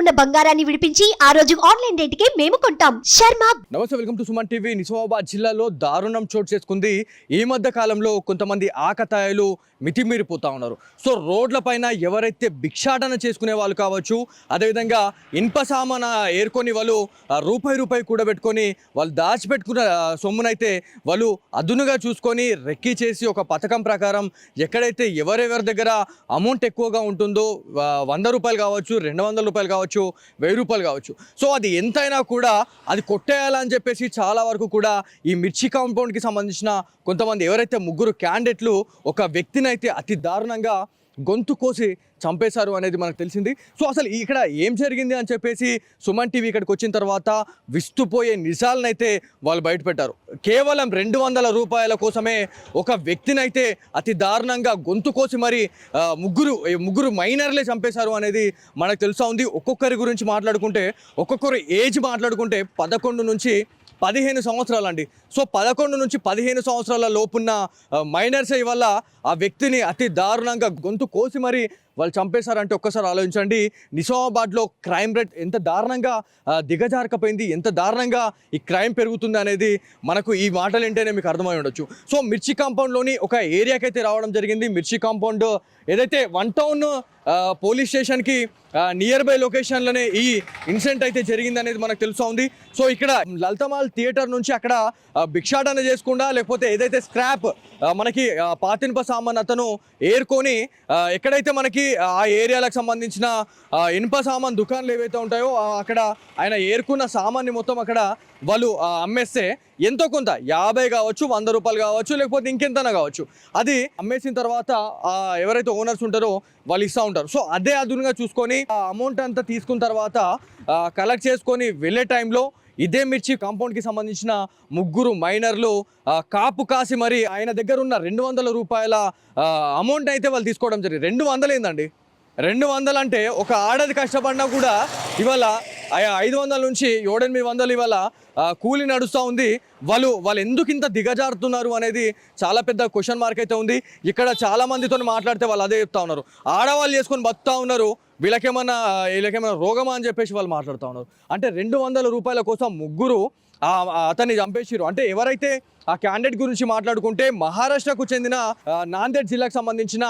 ఉన్న బంగారాన్ని విడిపించి ఆ రోజు ఆన్లైన్ రేటుకే మేము కొంటాం. శర్మ. నమస్తే, welcome to Suman TV. Nizamabad జిల్లాలో దారుణం చోటు చేసుకుంది. ఈ మధ్య కాలంలో కొంతమంది ఆకతాయిలు మితిమీరిపోతా ఉన్నారు. సో రోడ్ల పైన ఎవరైతే భిక్షాటన చేసుకునే వాళ్ళు కావచ్చు, అదేవిధంగా ఇనుప సామాన ఏరుకొని వాళ్ళు రూపాయి కూడబెట్టుకొని వాళ్ళు దాచిపెట్టుకున్న సొమ్మునైతే వాళ్ళు అదునుగా చూసుకొని రెక్కీ చేసి ఒక పథకం ప్రకారం ఎక్కడైతే ఎవరెవరి దగ్గర అమౌంట్ ఎక్కువగా ఉంటుందో 100 రూపాయలు కావచ్చు, 200 రూపాయలు కావచ్చు, 1000 రూపాయలు కావచ్చు, సో అది ఎంతైనా కూడా అది కొట్టేయాలని చెప్పేసి చాలా వరకు కూడా ఈ మిర్చి కాంపౌండ్కి సంబంధించిన కొంతమంది ఎవరైతే ముగ్గురు క్యాండిడేట్లు ఒక వ్యక్తిని అయితే అతి దారుణంగా గొంతు కోసి చంపేశారు అనేది మనకు తెలిసింది. సో అసలు ఇక్కడ ఏం జరిగింది అని చెప్పేసి సుమన్ టీవీ ఇక్కడికి వచ్చిన తర్వాత విస్తుపోయే నిజాలనైతే వాళ్ళు బయటపెట్టారు. కేవలం 200 రూపాయల కోసమే ఒక వ్యక్తినైతే అతి దారుణంగా గొంతు కోసి మరి ముగ్గురు మైనర్లే చంపేశారు అనేది మనకు తెలుసా ఉంది. ఒక్కొక్కరి గురించి మాట్లాడుకుంటే, ఒక్కొక్కరు ఏజ్ మాట్లాడుకుంటే 11 నుంచి 15 సంవత్సరాలు అండి. సో 11 నుంచి 15 సంవత్సరాల లోపున్న మైనర్స్ వల్ల ఆ వ్యక్తిని అతి దారుణంగా గొంతు కోసి మరి వాళ్ళు చంపేశారంటే ఒక్కసారి ఆలోచించండి. నిజామాబాద్లో క్రైమ్ రేట్ ఎంత దారుణంగా దిగజారకపోయింది, ఎంత దారుణంగా ఈ క్రైమ్ పెరుగుతుంది అనేది మనకు ఈ మాటలు వింటేనే మీకు అర్థమై ఉండొచ్చు. సో మిర్చి కాంపౌండ్లోని ఒక ఏరియాకి అయితే రావడం జరిగింది. మిర్చి కాంపౌండ్ ఏదైతే 1 టౌన్ పోలీస్ స్టేషన్కి నియర్ బై లొకేషన్లోనే ఈ ఇన్సిడెంట్ అయితే జరిగింది అనేది మనకు తెలుసా ఉంది. సో ఇక్కడ లలితమాల్ థియేటర్ నుంచి అక్కడ భిక్షాటన చేసుకుండా, లేకపోతే ఏదైతే స్క్రాప్ మనకి పాతిన్ప సామాన్ అతను ఏరుకొని ఎక్కడైతే మనకి ఆ ఏరియాలకు సంబంధించిన ఇనుప సామాన్ దుకాణాలు ఏవైతే ఉంటాయో అక్కడ ఆయన ఏరుకున్న సామాన్ని మొత్తం అక్కడ వాళ్ళు అమ్మేస్తే ఎంతో కొంత 50 కావచ్చు, 100 రూపాయలు కావచ్చు, లేకపోతే ఇంకెంతనా కావచ్చు, అది అమ్మేసిన తర్వాత ఎవరైతే ఓనర్స్ ఉంటారో వాళ్ళు ఇస్తూ ఉంటారు. సో అదే అదునుగా చూసుకొని ఆ అమౌంట్ అంతా తీసుకున్న తర్వాత కలెక్ట్ చేసుకొని వెళ్ళే టైంలో ఇదే మిర్చి కాంపౌండ్కి సంబంధించిన ముగ్గురు మైనర్లు కాపు కాసి మరి ఆయన దగ్గర ఉన్న 200 రూపాయల అమౌంట్ అయితే వాళ్ళు తీసుకోవడం జరిగింది. 200 ఏందండి, 200 అంటే ఒక ఆడది కష్టపడినా కూడా ఇవాళ 500 నుంచి 700-800 ఇవాళ కూలి నడుస్తూ ఉంది. వాళ్ళు ఎందుకు ఇంత దిగజారుతున్నారు అనేది చాలా పెద్ద క్వశ్చన్ మార్క్ అయితే ఉంది. ఇక్కడ చాలా మందితో మాట్లాడితే వాళ్ళు అదే చెప్తా ఉన్నారు. ఆడవాళ్ళు చేసుకొని బతుకుతా ఉన్నారు, వీళ్ళకేమన్నా రోగమా అని చెప్పేసి వాళ్ళు మాట్లాడుతూ ఉన్నారు. అంటే 200 రూపాయల కోసం ముగ్గురు అతన్ని చంపేసిరు. అంటే ఎవరైతే ఆ క్యాండిడేట్ గురించి మాట్లాడుకుంటే మహారాష్ట్రకు చెందిన నాందేడ్ జిల్లాకు సంబంధించిన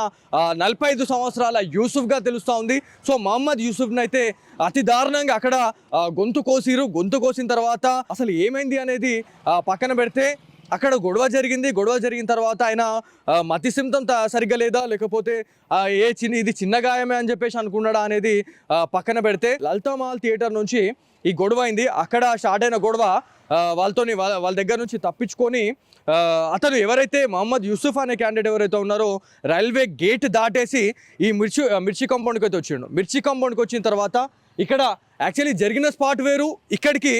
45 సంవత్సరాల యూసుఫ్గా తెలుస్తూ ఉంది. సో మహమ్మద్ యూసుఫ్ని అయితే అతి దారుణంగా అక్కడ గొంతు కోసిన తర్వాత అసలు ఏమైంది అనేది పక్కన పెడితే అక్కడ గొడవ జరిగిన తర్వాత ఆయన మతి సిమ్తం సరిగ్గా లేదా, లేకపోతే ఇది చిన్న గాయమే అని చెప్పేసి అనుకున్నాడా అనేది పక్కన పెడితే లలితమాల్ థియేటర్ నుంచి ఈ గొడవ అయింది. అక్కడ స్టార్ట్ అయిన గొడవ వాళ్ళ దగ్గర నుంచి తప్పించుకొని అతను ఎవరైతే మహమ్మద్ యూసుఫ్ అనే క్యాండిడేట్ ఎవరైతే ఉన్నారో రైల్వే గేట్ దాటేసి ఈ మిర్చి కాంపౌండ్కి అయితే వచ్చిండు. మిర్చి కాంపౌండ్కి వచ్చిన తర్వాత ఇక్కడ యాక్చువల్లీ జరిగిన స్పాట్ వేరు, ఇక్కడికి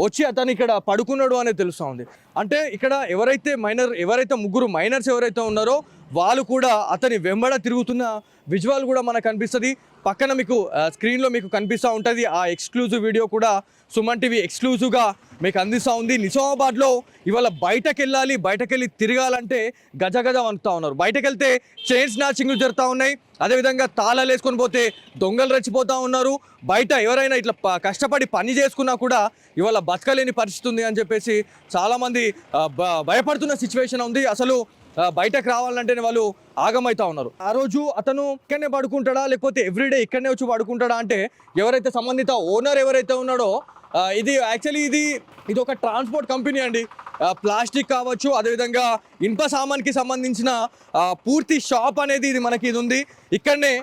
వచ్చి అతను ఇక్కడ పడుకున్నాడు అనేది తెలుస్తూ ఉంది. అంటే ఇక్కడ ఎవరైతే ముగ్గురు మైనర్స్ ఎవరైతే ఉన్నారో వాళ్ళు కూడా అతని వెంబడ తిరుగుతున్న విజువల్ కూడా మనకు కనిపిస్తుంది. పక్కన మీకు స్క్రీన్లో మీకు కనిపిస్తూ ఉంటుంది. ఆ ఎక్స్క్లూజివ్ వీడియో కూడా సుమన్ టీవీ ఎక్స్క్లూజివ్గా మీకు అందిస్తూ ఉంది. నిజామాబాద్లో ఇవాళ బయటకెళ్ళి తిరగాలంటే గజ వణుకుతా ఉన్నారు. బయటకెళ్తే చైన్ స్నాచింగ్లు జరుగుతూ ఉన్నాయి, అదేవిధంగా తాళాలు వేసుకొని పోతే దొంగలు రెచ్చిపోతూ ఉన్నారు. బయట ఎవరైనా ఇట్లా కష్టపడి పని చేసుకున్నా కూడా ఇవాళ బతకలేని పరిస్థితి ఉంది అని చెప్పేసి చాలామంది భయపడుతున్న సిచ్యువేషన్ ఉంది. అసలు బయటకు రావాలంటేనే వాళ్ళు ఆగమవుతా ఉన్నారు. ఆ రోజు అతను ఇక్కడనే పడుకుంటాడా, లేకపోతే ఎవ్రీడే ఇక్కడనే వచ్చి పడుకుంటాడా అంటే ఎవరైతే సంబంధిత ఓనర్ ఎవరైతే ఉన్నాడో ఇది ఒక ట్రాన్స్పోర్ట్ కంపెనీ అండి. ప్లాస్టిక్ కావచ్చు, అదేవిధంగా ఇనుప సామాన్కి సంబంధించిన పూర్తి షాప్ అనేది ఇది ఉంది. ఇక్కడనే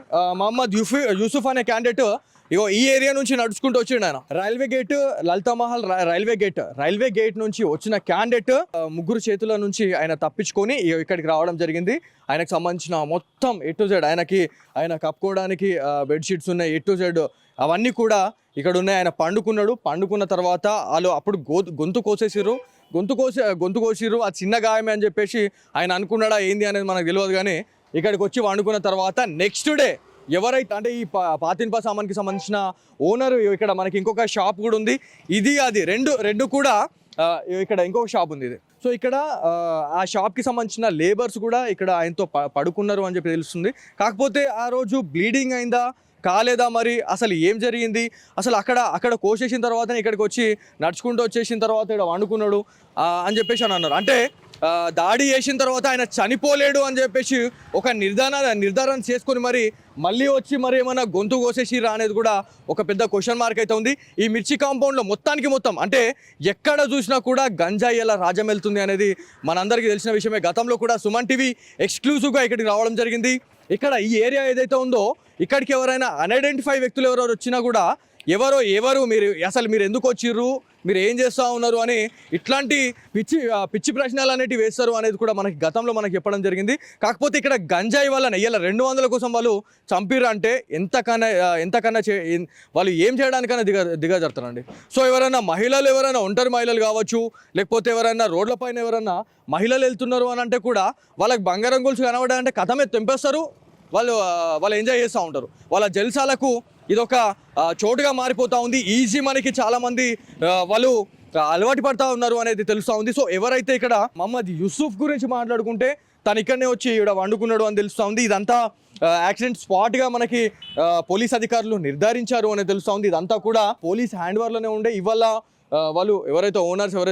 మహమ్మద్ యూసుఫ్ అనే క్యాండిడేట్ ఈ ఏరియా నుంచి నడుచుకుంటూ వచ్చిండు. ఆయన లలితమహల్ రైల్వే గేట్ నుంచి వచ్చిన క్యాండిడేట్ ముగ్గురు చేతుల నుంచి ఆయన తప్పించుకొని ఇక్కడికి రావడం జరిగింది. ఆయనకు సంబంధించిన మొత్తం A to Z ఆయన కప్పుకోవడానికి బెడ్షీట్స్ ఉన్నాయి, A to Z అవన్నీ కూడా ఇక్కడ ఉన్నాయి. ఆయన పండుకున్న తర్వాత వాళ్ళు అప్పుడు గొంతు కోసిర్రు. ఆ చిన్న గాయమే అని చెప్పేసి ఆయన అనుకున్నాడా ఏంది అనేది మనకు తెలియదు. కానీ ఇక్కడికి వచ్చి వండుకున్న తర్వాత నెక్స్ట్ డే ఎవరైతే అంటే ఈ పాతిన్ప సామాన్కి సంబంధించిన ఓనర్ ఇక్కడ మనకి ఇంకొక షాప్ కూడా ఉంది. అది రెండు కూడా ఇక్కడ ఇంకొక షాప్ ఉంది. సో ఇక్కడ ఆ షాప్కి సంబంధించిన లేబర్స్ కూడా ఇక్కడ ఆయనతో పడుకున్నారు అని చెప్పి తెలుస్తుంది. కాకపోతే ఆ రోజు బ్లీడింగ్ అయిందా కాలేదా మరి అసలు ఏం జరిగింది అసలు అక్కడ కోసేసిన తర్వాత ఇక్కడికి వచ్చి నడుచుకుంటూ వచ్చేసిన తర్వాత ఇక్కడ వండుకున్నాడు అని చెప్పేసి అని అన్నారు. అంటే దాడి చేసిన తర్వాత ఆయన చనిపోలేడు అని చెప్పేసి ఒక నిర్ధారణ చేసుకొని మరి మళ్ళీ వచ్చి మరి ఏమైనా గొంతు కోసేసిరా అనేది కూడా ఒక పెద్ద క్వశ్చన్ మార్క్ అయితే ఉంది. ఈ మిర్చి కాంపౌండ్లో మొత్తం అంటే ఎక్కడ చూసినా కూడా గంజాయి ఎలా రాజ్యం వెళ్తుంది అనేది మనందరికీ తెలిసిన విషయమే. గతంలో కూడా సుమన్ టీవీ ఎక్స్క్లూజివ్గా ఇక్కడికి రావడం జరిగింది. ఇక్కడ ఈ ఏరియా ఏదైతే ఉందో ఇక్కడికి ఎవరైనా అన్ఐడెంటిఫై వ్యక్తులు ఎవరెవరు వచ్చినా కూడా ఎవరు మీరు ఎందుకు వచ్చిర్రు, మీరు ఏం చేస్తూ ఉన్నారు అని ఇట్లాంటి పిచ్చి ప్రశ్నలు అనేటివి వేస్తారు అనేది కూడా మనకి గతంలో మనకి చెప్పడం జరిగింది. కాకపోతే ఇక్కడ గంజాయి వల్ల నెయ్యాల 200 కోసం వాళ్ళు చంపిర్రు అంటే ఎంతకన్నా వాళ్ళు ఏం చేయడానికైనా దిగజారుతారండి. సో ఎవరైనా ఒంటరి మహిళలు కావచ్చు, లేకపోతే ఎవరైనా రోడ్లపైన ఎవరైనా మహిళలు వెళ్తున్నారు అని అంటే కూడా వాళ్ళకి బంగారం గొలుసు కనబడాలంటే కథమే తెంపేస్తారు. వాళ్ళు ఎంజాయ్ చేస్తూ ఉంటారు. వాళ్ళ జల్సాలకు ఇదొక చోటుగా మారిపోతూ ఉంది. ఈజీ మనకి చాలామంది వాళ్ళు అలవాటు పడతా ఉన్నారు అనేది తెలుస్తూ ఉంది. సో ఎవరైతే ఇక్కడ మహమ్మద్ యూసుఫ్ గురించి మాట్లాడుకుంటే తను ఇక్కడనే వచ్చి ఇక్కడ వండుకున్నాడు అని తెలుస్తూ ఉంది. ఇదంతా యాక్సిడెంట్ స్పాట్గా మనకి పోలీస్ అధికారులు నిర్ధారించారు అని తెలుస్తూ ఉంది. ఇదంతా కూడా పోలీస్ హ్యాండ్ ఓవర్లోనే ఉండే. ఇవాళ వాళ్ళు ఎవరైతే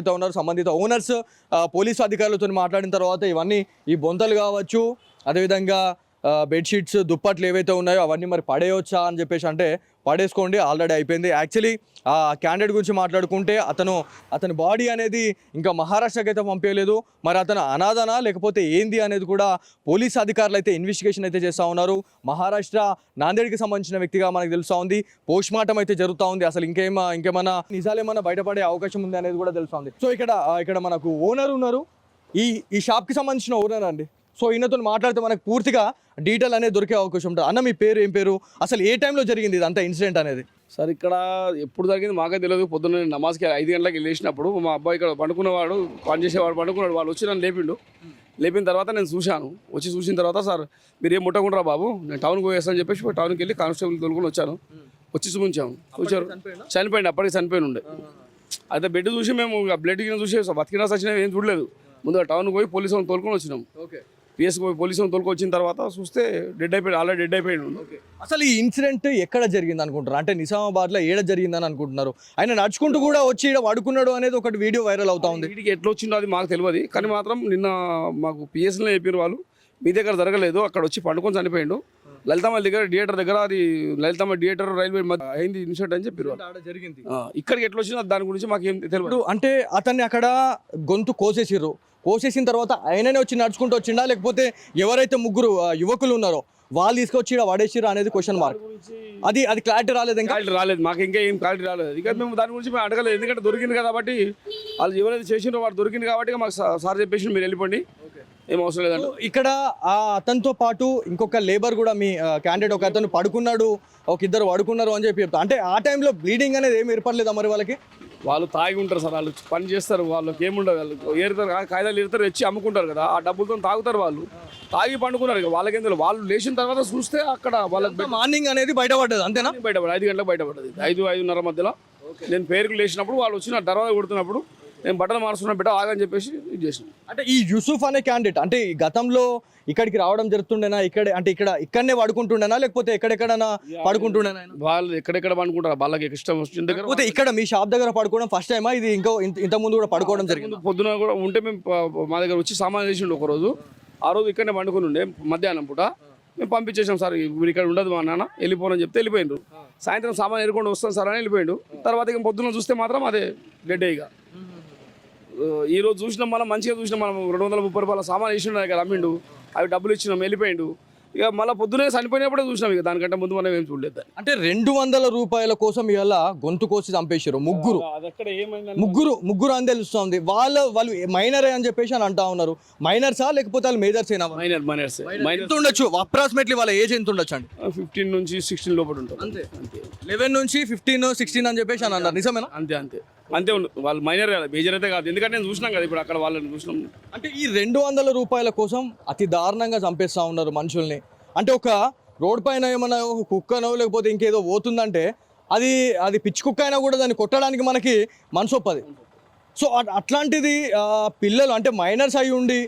ఉన్నారో సంబంధిత ఓనర్స్ పోలీసు అధికారులతో మాట్లాడిన తర్వాత ఇవన్నీ ఈ బొంతలు కావచ్చు, అదేవిధంగా బెడ్షీట్స్ దుప్పట్లు ఏవైతే ఉన్నాయో అవన్నీ మరి పడేయవచ్చా అని చెప్పేసి అంటే పడేసుకోండి, ఆల్రెడీ అయిపోయింది. యాక్చువల్లీ ఆ క్యాండిడేట్ గురించి మాట్లాడుకుంటే అతని బాడీ అనేది ఇంకా మహారాష్ట్రకి అయితే పంపించలేదు. మరి అతను అనాథనా లేకపోతే ఏంది అనేది కూడా పోలీస్ అధికారులు అయితే ఇన్వెస్టిగేషన్ అయితే చేస్తూ ఉన్నారు. మహారాష్ట్ర నాందేడ్కి సంబంధించిన వ్యక్తిగా మనకు తెలుస్తూ ఉంది. పోస్ట్ మార్టం అయితే జరుగుతూ ఉంది. అసలు ఇంకేమన్నా నిజాలేమన్నా బయటపడే అవకాశం ఉంది అనేది కూడా తెలుస్తూ ఉంది. సో ఇక్కడ మనకు ఓనర్ ఉన్నారు, ఈ షాప్కి సంబంధించిన ఓనర్ అండి. సో ఈయనతో మాట్లాడితే మనకు పూర్తిగా డీటెయిల్ అనేది దొరికే అవకాశం ఉంటుంది. అన్న మీ పేరు ఏం పేరు, అసలు ఏ టైంలో జరిగింది ఇదంతా ఇన్సిడెంట్ అనేది? సార్ ఇక్కడ ఎప్పుడు జరిగింది మాకే తెలియదు. పొద్దున్న నమాజ్కి 5 గంటలకు లేచినప్పుడు మా అబ్బాయి ఇక్కడ పండుకున్నవాడు, పని చేసేవాడు పండుకున్నాడు. వాళ్ళు వచ్చి నన్ను లేపిన తర్వాత నేను చూసిన తర్వాత సార్ మీరు ఏం ముట్టకుండా బాబు, నేను టౌన్కి పోయేస్తాను చెప్పేసి టౌన్కి వెళ్ళి కానిస్టేబుల్ తోలుకొని వచ్చాను. చూశారు చనిపోయింది, అప్పటికి చనిపోయి ఉండే. అయితే బెడ్ చూసి మేము బ్లడ్ చూసి బతికినా సచ్చినా ఏం చూడలేదు. ముందుగా టౌన్కి పోయి పోలీసు వాళ్ళని తోలుకొని వచ్చినాం. పిఎస్కి పోయి పోలీసు వాళ్ళని తోలుకొని వచ్చిన తర్వాత చూస్తే ఆల్రెడీ డెడ్ అయిపోయాడు. అసలు ఈ ఇన్సిడెంట్ ఎక్కడ జరిగింది అనుకుంటారు? అంటే నిజామాబాద్లో ఏడ జరిగిందని అనుకుంటున్నారు? ఆయన నడుచుకుంటూ కూడా వచ్చి ఇక్కడ పడుకున్నాడు అనేది ఒకటి వీడియో వైరల్ అవుతా ఉంది. వీడికి ఎట్లా వచ్చిందో అది మాకు తెలియదు, కానీ మాత్రం నిన్న మాకు పిఎస్లో చెప్పారు వాళ్ళు, మీ దగ్గర జరగలేదు, అక్కడ వచ్చి పండుకొని చనిపోయాడు. లలితమ్మ థియేటర్ దగ్గర, అది లలితమ్మ థియేటర్ రైల్వే అయింది ఇన్సిడెంట్ అని చెప్పారు. ఇక్కడికి ఎట్లా వచ్చిందో దాని గురించి మాకు ఏం తెలియదు. అంటే అతన్ని అక్కడ గొంతు కోసేసిన తర్వాత ఆయననే వచ్చి నడుచుకుంటూ వచ్చిండా, లేకపోతే ఎవరైతే ముగ్గురు యువకులు ఉన్నారో వాళ్ళు తీసుకొచ్చి వాడేసిరా అనేది క్వశ్చన్ మార్క్. అది క్లారిటీ రాలేదు, మాకు ఇంకా ఏం క్లారిటీ రాలేదు. ఇక మేము దాని గురించి మేము అడగలేదు, ఎందుకంటే దొరికింది కాబట్టి, వాళ్ళు ఎవరైతే చేసిండ్రో వాడు దొరికింది కాబట్టి మాకు సార్ చెప్పేసి మీరు వెళ్ళిపోండి, ఏం అవసరం లేదంటే. ఇక్కడ అతనితో పాటు ఇంకొక లేబర్ కూడా మీ క్యాండిడేట్ ఒక అతను పడుకున్నాడు, ఒక ఇద్దరు పడుకున్నారు అని చెప్పి చెప్తా. అంటే ఆ టైంలో బ్లీడింగ్ అనేది ఏమి ఏర్పడలేదా మరి వాళ్ళకి? వాళ్ళు తాగి ఉంటారు సార్, వాళ్ళు పని చేస్తారు, వాళ్ళకి ఏముండదు, వాళ్ళు ఏరుతారు కాగితాలు ఏరుతారు, వచ్చి అమ్ముకుంటారు కదా, ఆ డబ్బులతో తాగుతారు. వాళ్ళు తాగి పండుకున్నారు, వాళ్ళకేం తెలియదు. వాళ్ళు లేచిన తర్వాత చూస్తే అక్కడ వాళ్ళకి మార్నింగ్ అనేది బయటపడ్డది, అంతేనా? 5 గంటలకు బయటపడ్డది, 5-5:30 మధ్యలో. నేను పేరుకు లేచినప్పుడు వాళ్ళు వచ్చి నా దర్వాజా కొడుతున్నప్పుడు నేను బట్టలు మారుస్తున్నా బిడ్డ ఆగని చెప్పేసి ఇది చేసినాం. అంటే ఈ యూసుఫ్ అనే క్యాండిడేట్ అంటే ఈ గతంలో ఇక్కడికి రావడం జరుగుతుండేనా, ఇక్కడనే పడుకుంటుండేనా, లేకపోతే ఎక్కడెక్కడైనా పడుకుంటుండేనా? వాళ్ళు ఎక్కడెక్కడ పడుకుంటారు, వాళ్ళకి ఇష్టం వచ్చిన దగ్గర. ఇక్కడ మీ షాప్ దగ్గర పడుకోవడం ఫస్ట్ టైమా? ఇది ఇంత ముందు కూడా పడుకోవడం జరిగింది? పొద్దున కూడా ఉంటే మేము మా దగ్గర వచ్చి సామాన్ చేసిండు ఒకరోజు. ఆ రోజు ఇక్కడనే పండుకొని ఉండే, మధ్యాహ్నం పూట మేము పంపించేసాం. సార్ మీరు ఇక్కడ ఉండదు మా నాన్న, వెళ్ళిపోనని చెప్తే వెళ్ళిపోయిండ్రు. సాయంత్రం సామాన్ ఎరుకొని వస్తాం సార్ అని వెళ్ళిపోయిండు. తర్వాత ఇక పొద్దున్న చూస్తే మాత్రం అదే డెడ్. ఇక ఈ రోజు చూసినాం, మనం మంచిగా చూసినాం, మనం 230 రూపాయల సామాన్ వేసి ఉన్నాయి కదా, అమ్మిండు, అవి డబ్బులు ఇచ్చినాం, వెళ్ళిపోయిండు. ఇక మళ్ళీ పొద్దునే చనిపోయినప్పుడే చూసినాం, ఇక దానికంటే ముందు మనం ఏం చూడలేదు. అంటే 200 రూపాయల కోసం ఇవాళ గొంతు కోసి చంపేశారు ముగ్గురు అని తెలుస్తుంది. వాళ్ళు మైనరే అని చెప్పేసి అని అంటా ఉన్నారు. మైనర్సా లేకపోతే వాళ్ళు మేజర్స్ ఏనా? మైనర్స్ ఎంత ఉండొచ్చు అప్రాక్సిమేట్లీ వాళ్ళ ఏజ్ ఎంత ఉండొచ్చు అండి? 15 నుంచి 16 లోపల ఉంటుంది. అంతే 11 నుంచి 15, 16 అని చెప్పేసి అని అన్నారు. నిజమేనా? అంతే వాళ్ళు మైనర్ కదా, మేజర్ అయితే కాదు. ఎందుకంటే నేను చూసినాం కదా, ఇప్పుడు అక్కడ వాళ్ళని చూసినాం. అంటే ఈ 200 రూపాయల కోసం అతి దారుణంగా చంపేస్తా ఉన్నారు మనుషుల్ని. అంటే ఒక రోడ్ పైన ఏమన్నా కుక్కనో లేకపోతే ఇంకేదో పోతుందంటే అది పిచ్చి కుక్క అయినా కూడా దాన్ని కొట్టడానికి మనకి మనసు ఒప్పది. సో అట్లాంటిది పిల్లలు అంటే మైనర్స్ అయి ఉండి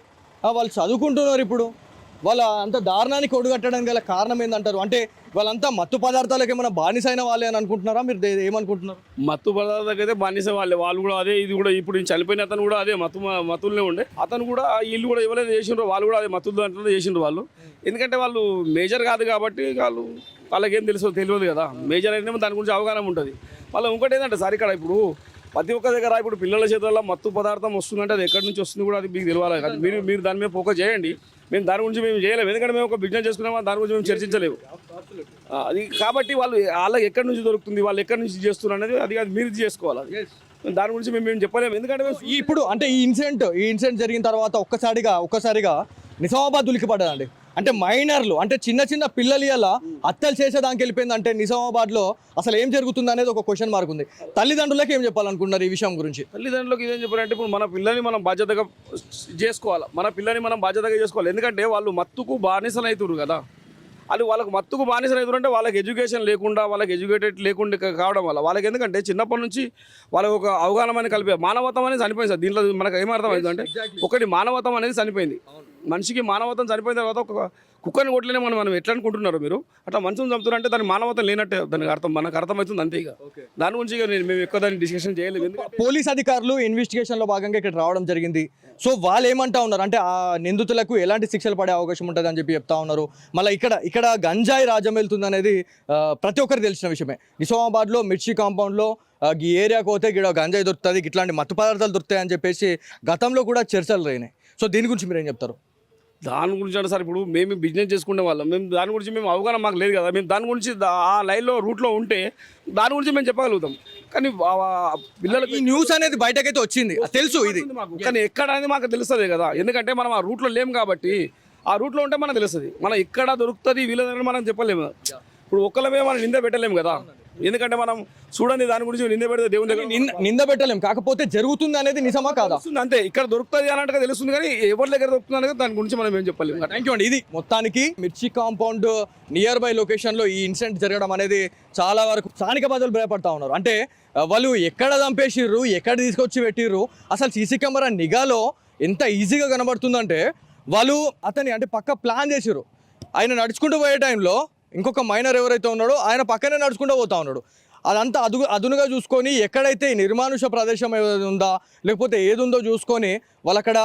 వాళ్ళు చదువుకుంటున్నారు. ఇప్పుడు వాళ్ళ అంత దారుణానికి ఒడిగట్టడానికి గల కారణం ఏందంటారు? అంటే వాళ్ళంతా మత్తు పదార్థాలకు ఏమైనా బానిసైన వాళ్ళే అని అనుకుంటున్నారా? మీరు ఏమనుకుంటున్నారు? మత్తు పదార్థాలకి అయితే బానిస వాళ్ళు కూడా అదే. ఇది కూడా ఇప్పుడు చనిపోయిన అతను కూడా అదే మత్తులనే ఉండే. అతను కూడా వీళ్ళు కూడా ఎవరైతే చేసిండ్రో వాళ్ళు కూడా అదే మత్తుల దాంట్లో చేసిండ్రు వాళ్ళు. ఎందుకంటే వాళ్ళు మేజర్ కాదు కాబట్టి వాళ్ళకేం తెలియదు కదా. మేజర్ అయితే దాని గురించి అవగాహన ఉంటుంది. వాళ్ళు ఇంకోటి ఏంటంటే సార్, ఇక్కడ ఇప్పుడు ప్రతి ఒక్క దగ్గర ఇప్పుడు పిల్లల చేతుల్లో మత్తు పదార్థం వస్తుందంటే అది ఎక్కడి నుంచి వస్తుంది కూడా అది మీకు తెలియాలి కదా. మీరు దాని మీద ఫోకస్ చేయండి. మేము దాని గురించి మేము చేయలేము, ఎందుకంటే మేము ఒక బిజినెస్ చేసుకున్నాము, దాని గురించి మేము చర్చించలేము. అది కాబట్టి వాళ్ళకి ఎక్కడి నుంచి దొరుకుతుంది, వాళ్ళు ఎక్కడి నుంచి చేస్తున్నారు అనేది అది మీరు చేసుకోవాలి. అది దాని గురించి మేము చెప్పలేము, ఎందుకంటే ఇప్పుడు అంటే ఈ ఇన్సిడెంట్ జరిగిన తర్వాత ఒక్కసారిగా నిజామాబాద్ ఉలికిపడ్డదండి. అంటే మైనర్లు, అంటే చిన్న పిల్లలు ఇలా హత్యలు చేసేదానికి వెళ్ళిపోయింది. అంటే నిజామాబాద్లో అసలు ఏం జరుగుతుంది అనేది ఒక క్వశ్చన్ మార్క్ ఉంది. తల్లిదండ్రులకు ఏం చెప్పాలనుకుంటున్నారు ఈ విషయం గురించి? తల్లిదండ్రులకు ఇదేం చెప్పారంటే, ఇప్పుడు మన పిల్లల్ని మనం బాధ్యతగా చేసుకోవాలి. ఎందుకంటే వాళ్ళు మత్తుకు బానిసలు అవుతున్నారు కదా. అది వాళ్ళకి మత్తుకు బానిసలు అవుతారంటే వాళ్ళకి ఎడ్యుకేషన్ లేకుండా, వాళ్ళకి ఎడ్యుకేటెడ్ లేకుండా కావడం వల్ల వాళ్ళకి, ఎందుకంటే చిన్నప్పటి నుంచి వాళ్ళకి ఒక అవగాహన అని కలిపే మానవత్వం అనేది చనిపోయింది సార్. దీంట్లో మనకు ఏమర్థం అవుతుంది అంటే, ఒకటి మానవత్వం అనేది చనిపోయింది. మనిషికి మానవత్వం చనిపోయిన తర్వాత ఒక కుక్కని కొట్టలేని మనం ఎట్లా అనుకుంటున్నారు మీరు? అట్లా మనుషులు చంపుతున్నారంటే దాని మానవత్వం లేనట్టే దానికి అర్థం. మనకు అర్థమవుతుంది అంతే. ఇక దాని గురించి మేము ఎక్కువ దాన్ని డిస్కషన్ చేయలేదు. పోలీస్ అధికారులు ఇన్వెస్టిగేషన్లో భాగంగా ఇక్కడ రావడం జరిగింది. సో వాళ్ళు ఏమంటా ఉన్నారు అంటే ఆ నిందితులకు ఎలాంటి శిక్షలు పడే అవకాశం ఉంటుంది అని చెప్తా ఉన్నారు. మళ్ళీ ఇక్కడ గంజాయి రాజ్యం వెళ్తుంది అనేది ప్రతి ఒక్కరికి తెలిసిన విషయమే. నిజామాబాద్లో మిర్చి కాంపౌండ్లో ఈ ఏరియాకు పోతే ఇక్కడ గంజాయి దొరుకుతుంది, ఇట్లాంటి మత్తు పదార్థాలు దొరుకుతాయి అని చెప్పేసి గతంలో కూడా చర్చలు అయినాయి. సో దీని గురించి మీరు ఏం చెప్తారు? దాని గురించి అంటే సార్, ఇప్పుడు మేము బిజినెస్ చేసుకునే వాళ్ళం, మేము దాని గురించి మేము అవగాహన మాకు లేదు కదా. మేము దాని గురించి ఆ లైన్లో రూట్లో ఉంటే దాని గురించి మేము చెప్పగలుగుతాం. కానీ పిల్లలకి ఈ న్యూస్ అనేది బయటకైతే వచ్చింది, తెలుసు ఇది మాకు, కానీ ఎక్కడ అనేది మాకు తెలుస్తుంది కదా. ఎందుకంటే మనం ఆ రూట్లో లేము కాబట్టి. ఆ రూట్లో ఉంటే మనకు తెలుస్తుంది. మనం ఎక్కడ దొరుకుతుంది వీళ్ళ దగ్గర మనం చెప్పలేము. ఇప్పుడు ఒక్కలమే మనం నింద పెట్టలేము కదా. ఎందుకంటే మనం చూడండి, దాని గురించి నింద పెడితే దేవుని దగ్గర నింద పెట్టలేము. కాకపోతే జరుగుతుంది అనేది నిజమా కాదా అంతే. ఇక్కడ దొరుకుతుంది అన్నట్టుగా తెలుస్తుంది, కానీ ఎవరి దగ్గర దొరుకుతుంది అనేది దాని గురించి మనం ఏం చెప్పలేము. థ్యాంక్ యూ అండి. ఇది మొత్తానికి మిర్చి కాంపౌండ్ నియర్ బై లొకేషన్లో ఈ ఇన్సిడెంట్ జరగడం అనేది చాలా వరకు స్థానిక ప్రజలు భయపడతా ఉన్నారు. అంటే వాళ్ళు ఎక్కడ చంపేసిర్రు, ఎక్కడ తీసుకొచ్చి పెట్టిర్రు, అసలు సీసీ కెమెరా నిఘాలో ఎంత ఈజీగా కనబడుతుందంటే వాళ్ళు అతని అంటే పక్క ప్లాన్ చేసిర్రు. ఆయన నడుచుకుంటూ పోయే టైంలో ఇంకొక మైనర్ ఎవరైతే ఉన్నాడో ఆయన పక్కనే నడుచుకుంటూ పోతా ఉన్నాడు. అదంతా అదునుగా చూసుకొని ఎక్కడైతే నిర్మానుష ప్రదేశం ఏది ఉందా లేకపోతే ఏది ఉందో చూసుకొని వాళ్ళు అక్కడ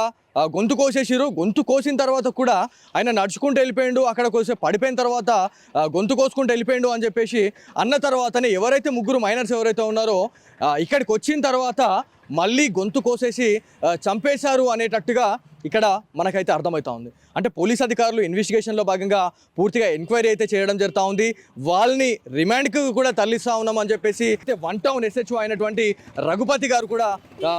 గొంతు కోసేసిరు. గొంతు కోసిన తర్వాత కూడా ఆయన నడుచుకుంటూ వెళ్ళిపోయిండు. అక్కడ కోసే పడిపోయిన తర్వాత గొంతు కోసుకుంటూ వెళ్ళిపోయిండు అని చెప్పేసి అన్న తర్వాతనే ఎవరైతే ముగ్గురు మైనర్స్ ఎవరైతే ఉన్నారో ఇక్కడికి వచ్చిన తర్వాత మళ్ళీ గొంతు కోసేసి చంపేశారు అనేటట్టుగా ఇక్కడ మనకైతే అర్థమవుతా ఉంది. అంటే పోలీస్ అధికారులు ఇన్వెస్టిగేషన్లో భాగంగా పూర్తిగా ఎంక్వైరీ అయితే చేయడం జరుగుతూ ఉంది. వాళ్ళని రిమాండ్కి కూడా తరలిస్తూ ఉన్నాం అని చెప్పేసి వన్ టౌన్ SHO అయినటువంటి రఘుపతి గారు కూడా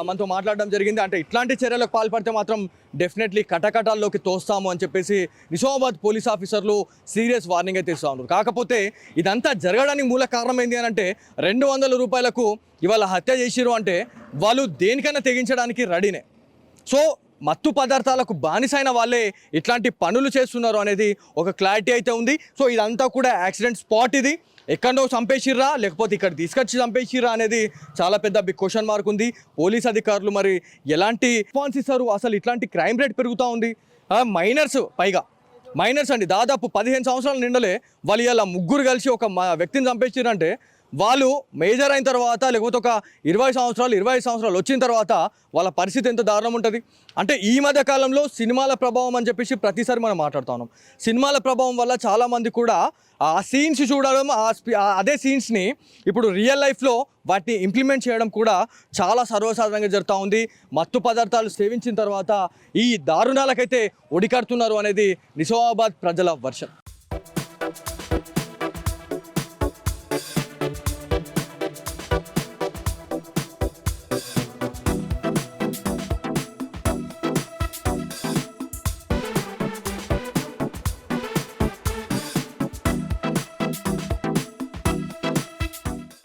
మనతో మాట్లాడడం జరిగింది. అంటే ఇట్లాంటి చర్యలకు పాల్పడితే మాత్రం డెఫినెట్లీ కటకటాల్లోకి తోస్తాము అని చెప్పేసి నిజామాబాద్ పోలీస్ ఆఫీసర్లు సీరియస్ వార్నింగ్ అయితే ఇస్తూ ఉన్నారు. కాకపోతే ఇదంతా జరగడానికి మూల కారణం ఏంటి అని అంటే 200 రూపాయలకు ఇవాళ హత్య చేసిరు అంటే వాళ్ళు దేనికైనా తెగించడానికి రెడీనే. సో మత్తు పదార్థాలకు బానిసైన వాళ్ళే ఇట్లాంటి పనులు చేస్తున్నారు అనేది ఒక క్లారిటీ అయితే ఉంది. సో ఇదంతా కూడా యాక్సిడెంట్ స్పాట్. ఇది ఎక్కడో చంపేసిర్రా లేకపోతే ఇక్కడ తీసుకొచ్చి చంపేసిర్రా అనేది చాలా పెద్ద బిగ్ క్వశ్చన్ మార్క్ ఉంది. పోలీస్ అధికారులు మరి ఎలాంటి రెస్పాన్స్ ఇస్తారు? అసలు ఇట్లాంటి క్రైమ్ రేట్ పెరుగుతూ ఉంది. మైనర్స్ అండి, దాదాపు 15 సంవత్సరాలు నిండలే వాళ్ళు ఇలా ముగ్గురు కలిసి ఒక వ్యక్తిని చంపేసిరంటే వాళ్ళు మేజర్ అయిన తర్వాత లేకపోతే ఒక 25 సంవత్సరాలు వచ్చిన తర్వాత వాళ్ళ పరిస్థితి ఎంత దారుణం ఉంటుంది. అంటే ఈ మధ్య కాలంలో సినిమాల ప్రభావం అని చెప్పేసి ప్రతిసారి మనం మాట్లాడుతూ ఉన్నాం. సినిమాల ప్రభావం వల్ల చాలామంది కూడా ఆ సీన్స్ చూడడం, అదే సీన్స్ని ఇప్పుడు రియల్ లైఫ్లో వాటిని ఇంప్లిమెంట్ చేయడం కూడా చాలా సర్వసాధారణంగా జరుగుతూ ఉంది. మత్తు పదార్థాలు సేవించిన తర్వాత ఈ దారుణాలకైతే ఒడికడుతున్నారు అనేది నిజామాబాద్ ప్రజల వర్షన్.